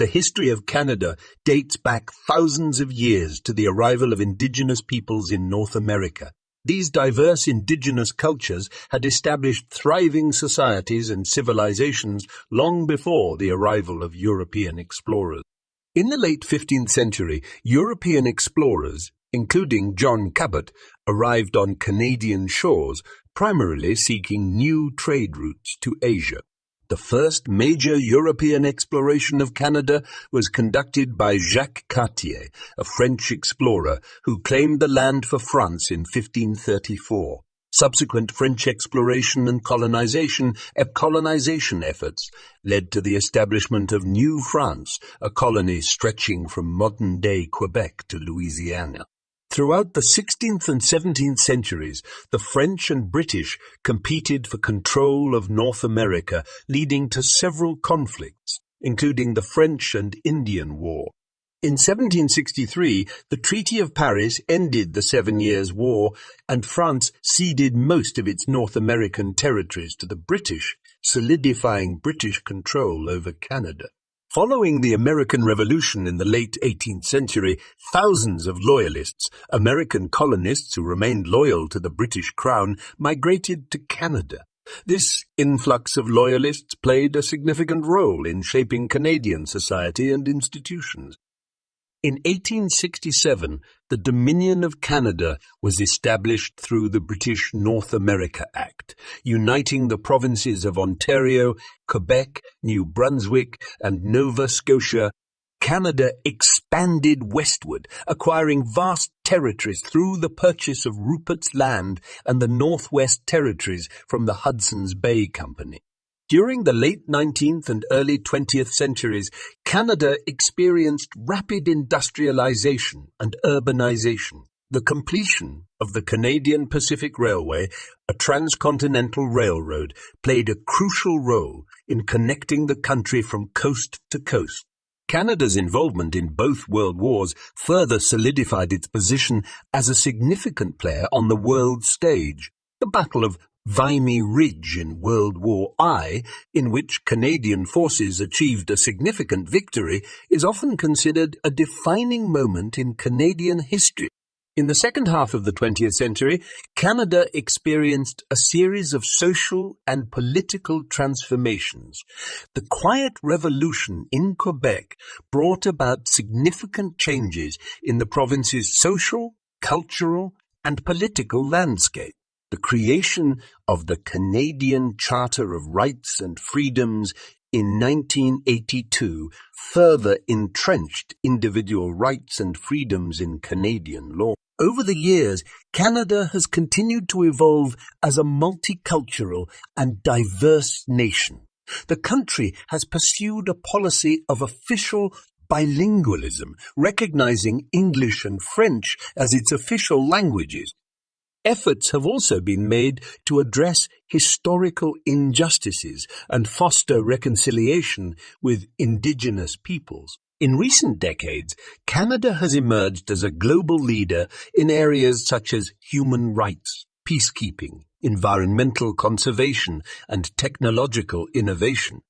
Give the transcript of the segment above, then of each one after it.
The history of Canada dates back thousands of years to the arrival of Indigenous peoples in North America. These diverse Indigenous cultures had established thriving societies and civilizations long before the arrival of European explorers. In the late 15th century, European explorers, including John Cabot, arrived on Canadian shores, primarily seeking new trade routes to Asia. The first major European exploration of Canada was conducted by Jacques Cartier, a French explorer who claimed the land for France in 1534. Subsequent French exploration and colonization efforts led to the establishment of New France, a colony stretching from modern-day Quebec to Louisiana. Throughout the 16th and 17th centuries, the French and British competed for control of North America, leading to several conflicts, including the French and Indian War. In 1763, the Treaty of Paris ended the 7 Years' War, and France ceded most of its North American territories to the British, solidifying British control over Canada. Following the American Revolution in the late 18th century, thousands of loyalists, American colonists who remained loyal to the British Crown, migrated to Canada. This influx of loyalists played a significant role in shaping Canadian society and institutions. In 1867, the Dominion of Canada was established through the British North America Act, uniting the provinces of Ontario, Quebec, New Brunswick, and Nova Scotia. Canada expanded westward, acquiring vast territories through the purchase of Rupert's Land and the Northwest Territories from the Hudson's Bay Company. During the late 19th and early 20th centuries, Canada experienced rapid industrialization and urbanization. The completion of the Canadian Pacific Railway, a transcontinental railroad, played a crucial role in connecting the country from coast to coast. Canada's involvement in both world wars further solidified its position as a significant player on the world stage. The Battle of Vimy Ridge in World War I, in which Canadian forces achieved a significant victory, is often considered a defining moment in Canadian history. In the second half of the 20th century, Canada experienced a series of social and political transformations. The Quiet Revolution in Quebec brought about significant changes in the province's social, cultural, and political landscape. The creation of the Canadian Charter of Rights and Freedoms in 1982 further entrenched individual rights and freedoms in Canadian law. Over the years, Canada has continued to evolve as a multicultural and diverse nation. The country has pursued a policy of official bilingualism, recognizing English and French as its official languages. Efforts have also been made to address historical injustices and foster reconciliation with Indigenous peoples. In recent decades, Canada has emerged as a global leader in areas such as human rights, peacekeeping, environmental conservation, and technological innovation.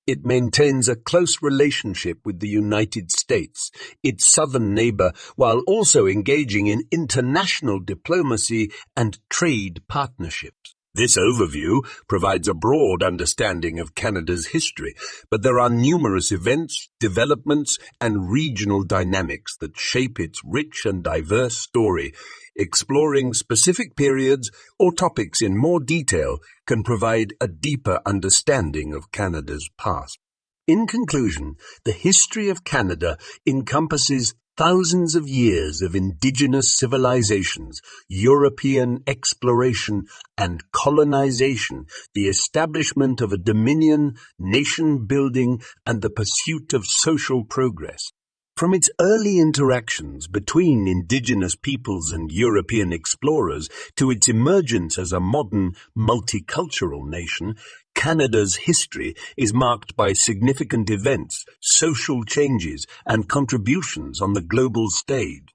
It maintains a close relationship with the United States, its southern neighbor, while also engaging in international diplomacy and trade partnerships. This overview provides a broad understanding of Canada's history, but there are numerous events, developments, and regional dynamics that shape its rich and diverse story. Exploring specific periods or topics in more detail can provide a deeper understanding of Canada's past. In conclusion, the history of Canada encompasses thousands of years of Indigenous civilizations, European exploration and colonization, the establishment of a dominion, nation-building, and the pursuit of social progress. From its early interactions between Indigenous peoples and European explorers to its emergence as a modern, multicultural nation, Canada's history is marked by significant events, social changes, and contributions on the global stage.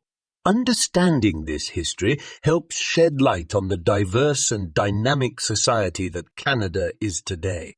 Understanding this history helps shed light on the diverse and dynamic society that Canada is today.